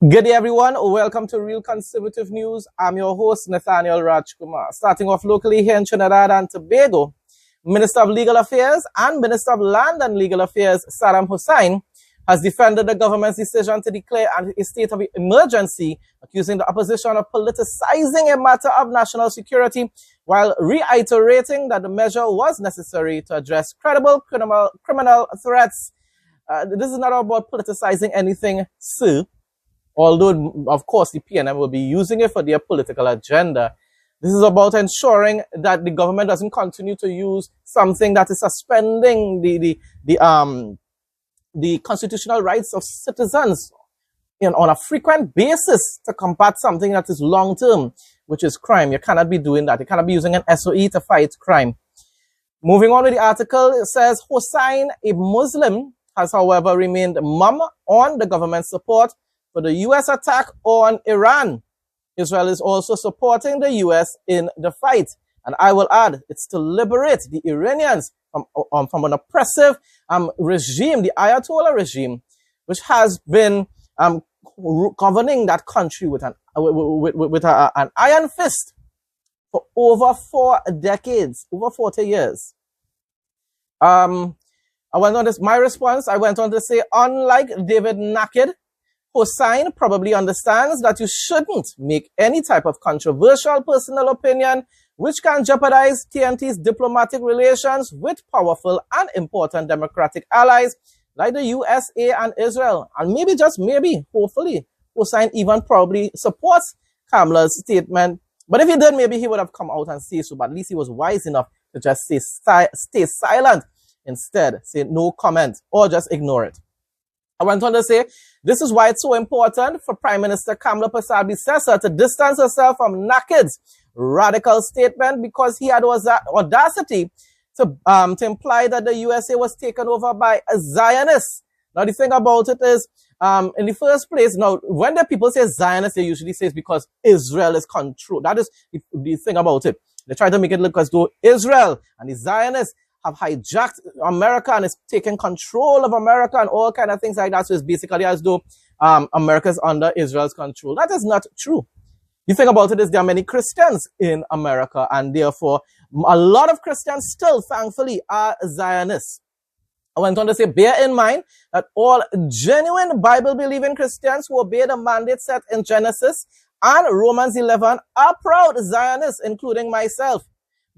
Good day, everyone. Welcome to Real Conservative News. I'm your host, Nathaniel Rajkumar. Starting off locally here in Trinidad and Tobago, Minister of Legal Affairs and Minister of Land and Legal Affairs, Saddam Hosein, has defended the government's decision to declare a state of emergency, accusing the opposition of politicizing a matter of national security, while reiterating that the measure was necessary to address credible criminal threats. This is not about politicizing anything, sir. Although, of course, the PNM will be using it for their political agenda. This is about ensuring that the government doesn't continue to use something that is suspending the constitutional rights of citizens on a frequent basis to combat something that is long-term, which is crime. You cannot be doing that. You cannot be using an SOE to fight crime. Moving on with the article, it says, Hosein, a Muslim, has, however, remained mum on the government's support for the U.S. attack on Iran. Israel is also supporting the U.S. in the fight. And I will add, it's to liberate the Iranians from an oppressive regime, the Ayatollah regime, which has been governing that country with an iron fist for over 4 decades, over 40 years. I went on this, my response, I went on to say, unlike David Naked, Hosein probably understands that you shouldn't make any type of controversial personal opinion which can jeopardize TNT's diplomatic relations with powerful and important democratic allies like the USA and Israel. And maybe, just maybe, hopefully, Hosein even probably supports Kamala's statement. But if he did, maybe he would have come out and say so. But at least he was wise enough to just stay silent instead, say no comment, or just ignore it. I went on to say, this is why it's so important for Prime Minister Kamala Persad-Bissessar to distance herself from Naked's radical statement, because he had audacity to imply that the USA was taken over by a Zionist. Now, the thing about it is, in the first place, now, when the people say Zionist, they usually say it's because Israel is controlled. That is the thing about it. They try to make it look as though Israel and the Zionists have hijacked America and is taking control of America and all kind of things like that. So it's basically as though America is under Israel's control. That is not true. The thing about it is there are many Christians in America, and therefore a lot of Christians still, thankfully, are Zionists. I went on to say, bear in mind that all genuine Bible-believing Christians who obey the mandate set in Genesis and Romans 11 are proud Zionists, including myself.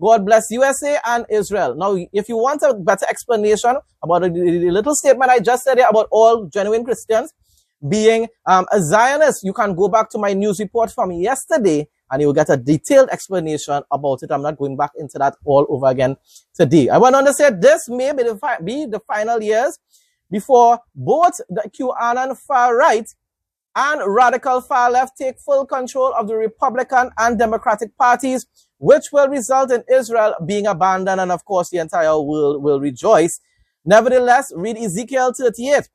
God bless USA and Israel. Now, if you want a better explanation about the little statement I just said here about all genuine Christians being a Zionist, you can go back to my news report from yesterday and you'll get a detailed explanation about it. I'm not going back into that all over again today. I went on to say this may be the final years before both the QAnon far right and radical far left take full control of the Republican and Democratic parties, which will result in Israel being abandoned, and of course the entire world will rejoice. Nevertheless, read Ezekiel 38.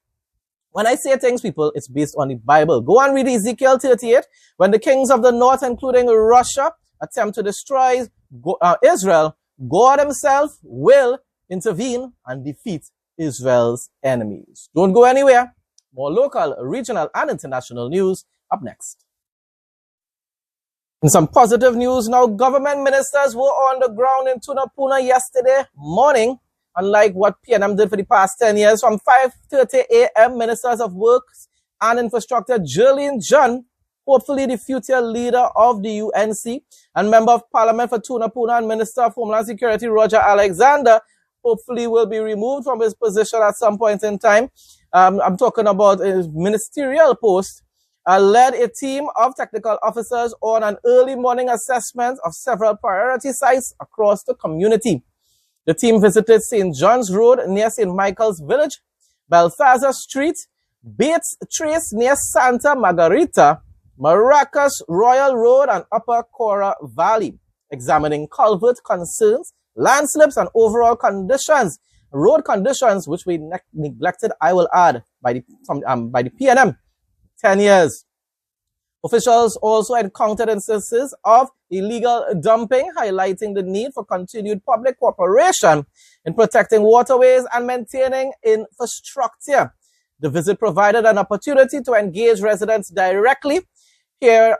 When I say things, people, it's based on the Bible. Go and read Ezekiel 38. When the kings of the north, including Russia, attempt to destroy Israel, God himself will intervene and defeat Israel's enemies. Don't go anywhere. More local, regional, and international news up next. In some positive news now, government ministers were on the ground in Tunapuna yesterday morning, unlike what PNM did for the past 10 years. From 5:30 a.m., Ministers of Works and Infrastructure Jerlene John, hopefully the future leader of the UNC, and Member of Parliament for Tunapuna and Minister of Homeland Security Roger Alexander, hopefully will be removed from his position at some point in time. I'm talking about his ministerial post. Led a team of technical officers on an early morning assessment of several priority sites across the community. The team visited St. John's Road near St. Michael's Village, Balthazar Street, Bates Trace near Santa Margarita, Maracas Royal Road, and Upper Cora Valley, examining culvert concerns, landslips, and overall conditions, road conditions, which we neglected, I will add, by the PNM. 10 years. Officials also encountered instances of illegal dumping, highlighting the need for continued public cooperation in protecting waterways and maintaining infrastructure. The visit provided an opportunity to engage residents directly, hear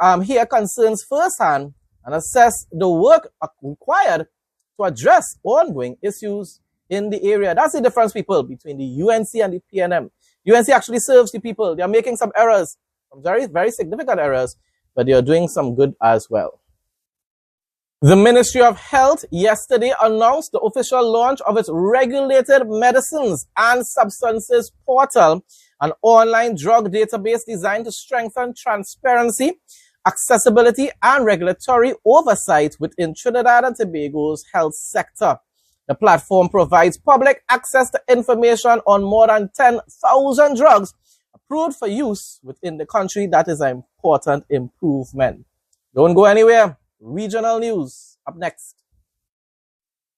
concerns firsthand, and assess the work required to address ongoing issues in the area. That's the difference, people, between the UNC and the PNM. UNC actually serves the people. They are making some errors, some very, very significant errors, but they are doing some good as well. The Ministry of Health yesterday announced the official launch of its Regulated Medicines and Substances Portal, an online drug database designed to strengthen transparency, accessibility, and regulatory oversight within Trinidad and Tobago's health sector. The platform provides public access to information on more than 10,000 drugs approved for use within the country. That is an important improvement. Don't go anywhere. Regional news up next.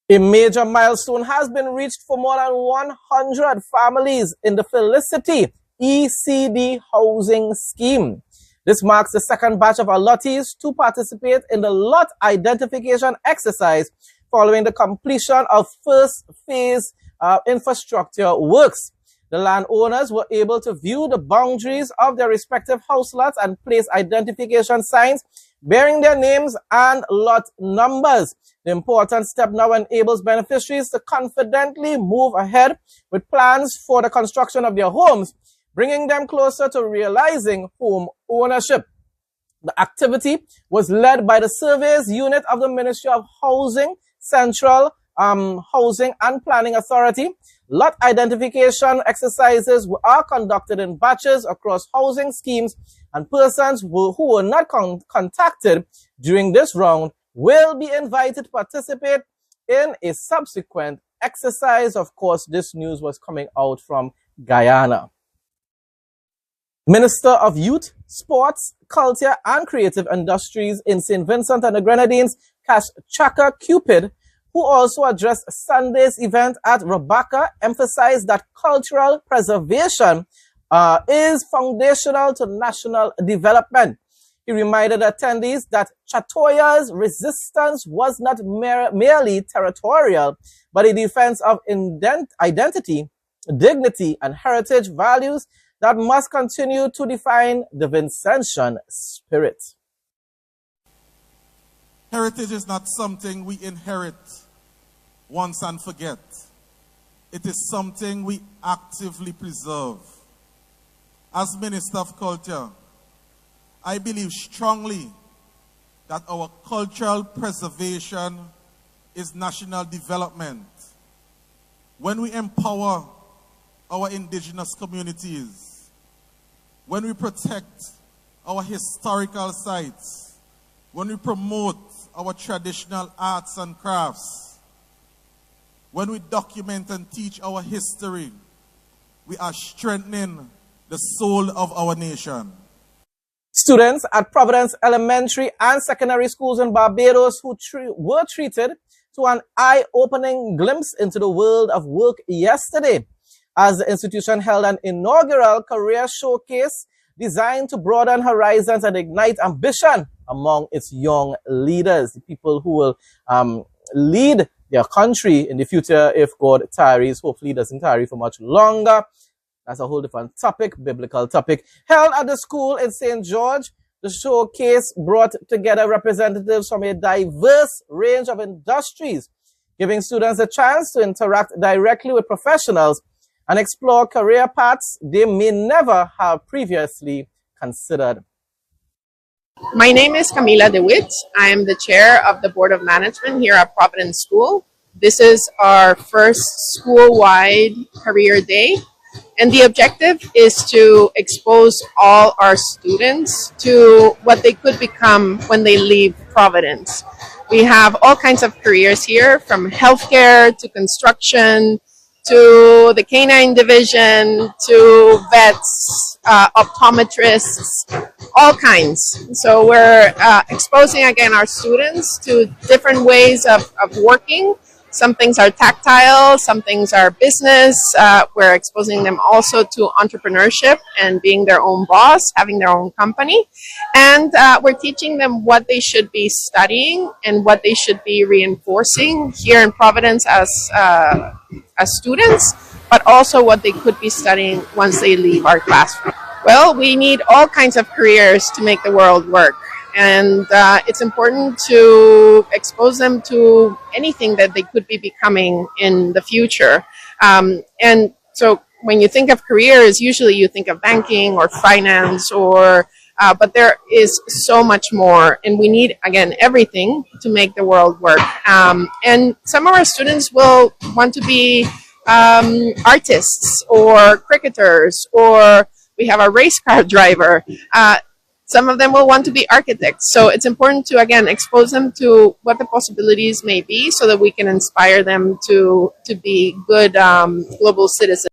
A major milestone has been reached for more than 100 families in the Felicity ECD housing scheme. This marks the second batch of allottees to participate in the lot identification exercise following the completion of first phase infrastructure works. The landowners were able to view the boundaries of their respective house lots and place identification signs bearing their names and lot numbers. The important step now enables beneficiaries to confidently move ahead with plans for the construction of their homes, bringing them closer to realizing home ownership. The activity was led by the Surveys Unit of the Ministry of Housing, Central Housing and Planning Authority. Lot identification exercises are conducted in batches across housing schemes, and persons who were not contacted during this round will be invited to participate in a subsequent exercise. Of course, this news was coming out from Guyana. Minister of Youth, Sports, Culture and Creative Industries in St. Vincent and the Grenadines, Cash Chaka Cupid, who also addressed Sunday's event at Rebecca, emphasized that cultural preservation is foundational to national development. He reminded attendees that Chatoya's resistance was not merely territorial, but a defense of identity, dignity, and heritage values that must continue to define the Vincentian spirit. Heritage is not something we inherit once and forget. It is something we actively preserve. As Minister of Culture, I believe strongly that our cultural preservation is national development. When we empower our indigenous communities, when we protect our historical sites, when we promote our traditional arts and crafts, when we document and teach our history, we are strengthening the soul of our nation. Students at Providence Elementary and Secondary Schools in Barbados who were treated to an eye-opening glimpse into the world of work yesterday, as the institution held an inaugural career showcase designed to broaden horizons and ignite ambition among its young leaders, the people who will lead their country in the future if God tarries. Hopefully it doesn't tarry for much longer. That's a whole different topic, biblical topic. Held at the school in St. George, the showcase brought together representatives from a diverse range of industries, giving students a chance to interact directly with professionals and explore career paths they may never have previously considered. My name is Camila DeWitt. I am the chair of the Board of Management here at Providence School. This is our first school-wide career day, and the objective is to expose all our students to what they could become when they leave Providence. We have all kinds of careers here, from healthcare to construction, to the canine division, to vets, optometrists, all kinds. So we're exposing again our students to different ways of working Some things are tactile, some things are business. We're exposing them also to entrepreneurship and being their own boss, having their own company. And we're teaching them what they should be studying and what they should be reinforcing here in Providence as students, but also what they could be studying once they leave our classroom. Well, we need all kinds of careers to make the world work. And it's important to expose them to anything that they could be becoming in the future. And so when you think of careers, usually you think of banking or finance but there is so much more. And we need, again, everything to make the world work. And some of our students will want to be artists or cricketers, or we have a race car driver. Some of them will want to be architects. So it's important to, again, expose them to what the possibilities may be so that we can inspire them to be good global citizens.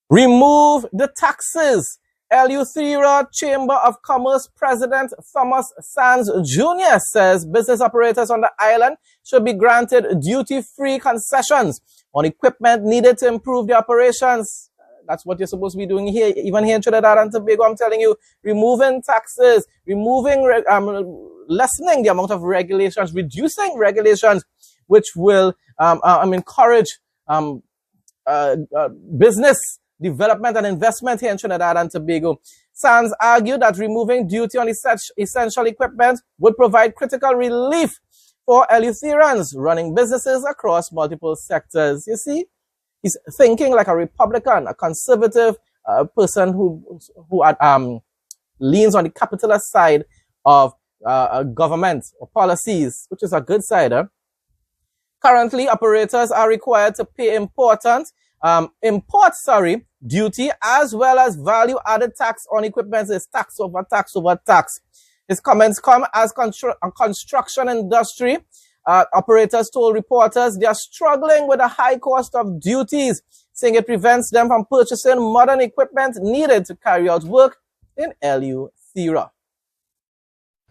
Remove the taxes. Eleuthera Chamber of Commerce President Thomas Sands Jr. says business operators on the island should be granted duty-free concessions on equipment needed to improve their operations. That's what you're supposed to be doing here, even here in Trinidad and Tobago. I'm telling you, removing taxes, lessening the amount of regulations, reducing regulations, which will encourage business development and investment here in Trinidad and Tobago. Sands argued that removing duty on essential equipment would provide critical relief for Eleutherans running businesses across multiple sectors. You see, he's thinking like a Republican, a conservative person who leans on the capitalist side of government or policies, which is a good side. Currently, operators are required to pay import duty as well as value-added tax on equipment. Is tax over tax over tax. His comments come as construction industry operators told reporters they are struggling with the high cost of duties, saying it prevents them from purchasing modern equipment needed to carry out work in Eleuthera.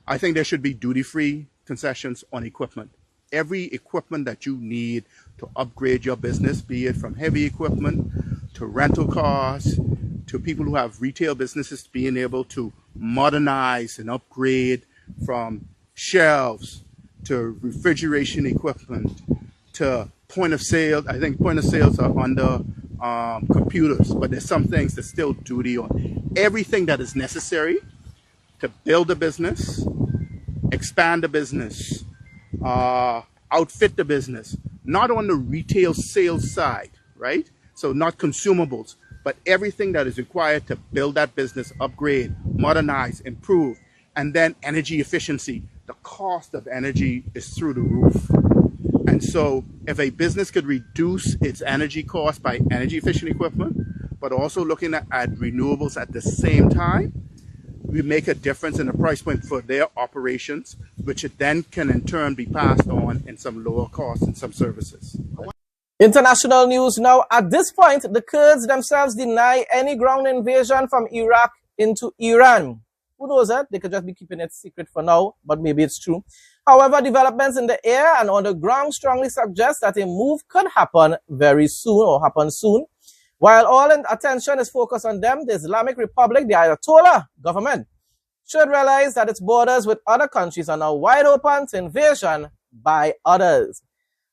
I think there should be duty-free concessions on equipment. Every equipment that you need to upgrade your business, be it from heavy equipment to rental cars, to people who have retail businesses being able to modernize and upgrade from shelves to refrigeration equipment to point of sale. I think point of sales are under computers, but there's some things that still duty on. Everything that is necessary to build a business, expand a business, outfit the business, not on the retail sales side, right? So not consumables, but everything that is required to build that business, upgrade, modernize, improve, and then energy efficiency. The cost of energy is through the roof. And so if a business could reduce its energy cost by energy efficient equipment, but also looking at renewables at the same time, we make a difference in the price point for their operations, which it then can in turn be passed on in some lower costs in some services. International news now. At this point, the Kurds themselves deny any ground invasion from Iraq into Iran. Who knows that? They could just be keeping it secret for now, but maybe it's true. However, developments in the air and on the ground strongly suggest that a move could happen very soon or happen soon. While all attention is focused on them, the Islamic Republic, the Ayatollah government, should realize that its borders with other countries are now wide open to invasion by others.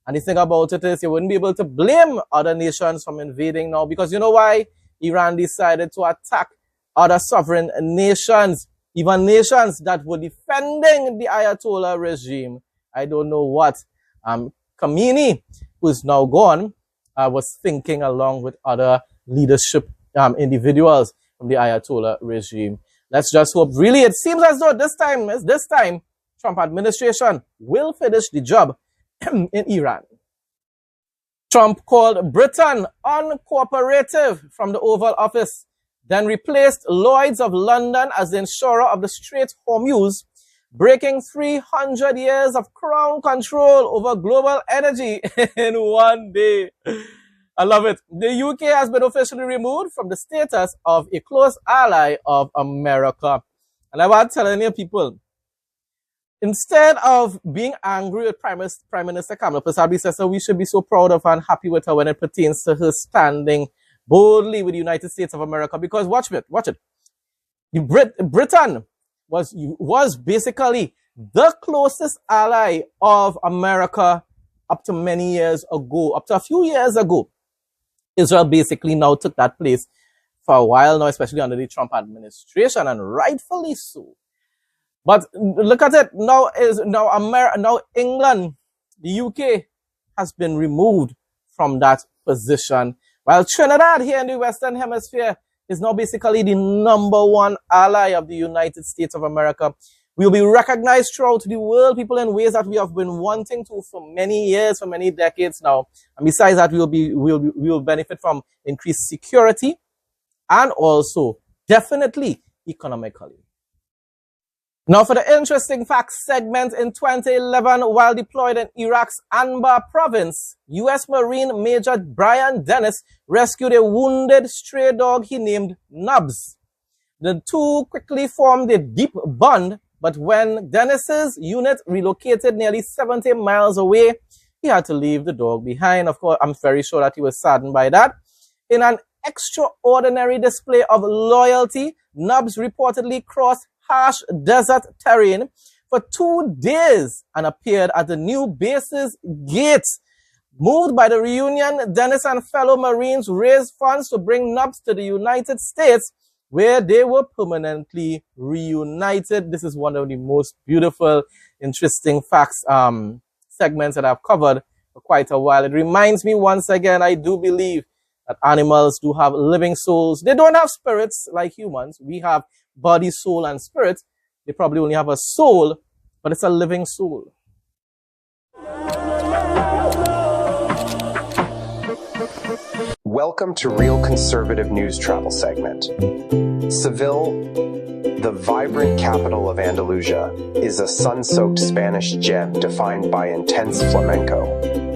And the thing about it is you wouldn't be able to blame other nations from invading now, because you know why? Iran decided to attack other sovereign nations, even nations that were defending the Ayatollah regime. I don't know what Khomeini, who's now gone, was thinking along with other leadership individuals from the Ayatollah regime. Let's just hope. Really, it seems as though this time, Trump administration will finish the job in Iran. Trump called Britain uncooperative from the Oval Office, then replaced Lloyd's of London as the insurer of the Strait Hormuz, breaking 300 years of crown control over global energy in one day. I love it. The UK has been officially removed from the status of a close ally of America. And I want to tell you people, Instead of being angry with Prime Minister Kamala Prasad, says we should be so proud of her and happy with her when it pertains to her standing boldly with the United States of America. Because watch it. Britain was basically the closest ally of America up to many years ago, up to a few years ago. Israel basically now took that place for a while now, especially under the Trump administration, and rightfully so. But look at it now. Now England, the UK, has been removed from that position, while Trinidad here in the Western Hemisphere is now basically the #1 ally of the United States of America. We will be recognized throughout the world, people, in ways that we have been wanting to for many years, for many decades now. And besides that, we will benefit from increased security and also definitely economically. Now, for the interesting facts segment, in 2011, while deployed in Iraq's Anbar province, U.S. Marine Major Brian Dennis rescued a wounded stray dog he named Nubs. The two quickly formed a deep bond, but when Dennis's unit relocated nearly 70 miles away, he had to leave the dog behind. Of course, I'm very sure that he was saddened by that. In an extraordinary display of loyalty, Nubs reportedly crossed harsh desert terrain for 2 days and appeared at the new base's gates. Moved by the reunion, Dennis and fellow Marines raised funds to bring Nubs to the United States, where they were permanently reunited. This is one of the most beautiful, interesting facts segments that I've covered for quite a while. It reminds me once again, I do believe that animals do have living souls. They don't have spirits like humans. We have body, soul, and spirit. They probably only have a soul, but it's a living soul. Welcome to Real Conservative News Travel segment. Seville, the vibrant capital of Andalusia, is a sun-soaked Spanish gem defined by intense flamenco,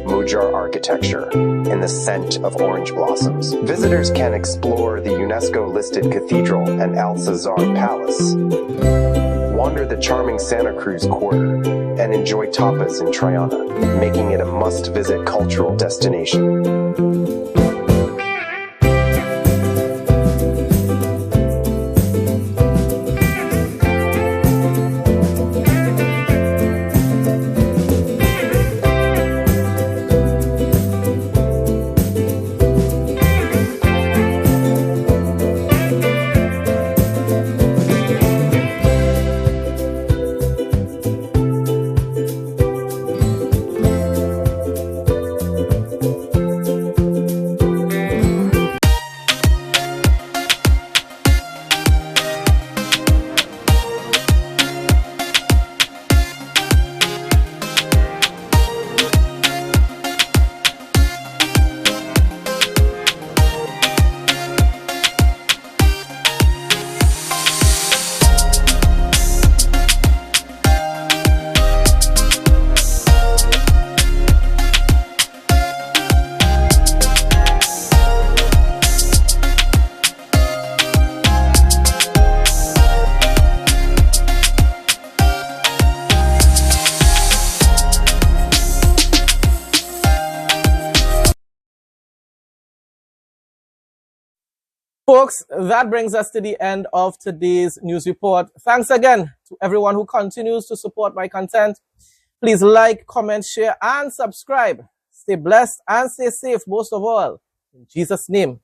Mujar architecture, and the scent of orange blossoms. Visitors can explore the UNESCO-listed cathedral and Alcazar Palace, wander the charming Santa Cruz Quarter, and enjoy tapas in Triana, making it a must-visit cultural destination. Folks, that brings us to the end of today's news report. Thanks again to everyone who continues to support my content. Please like, comment, share, and subscribe. Stay blessed and stay safe, most of all. In Jesus' name.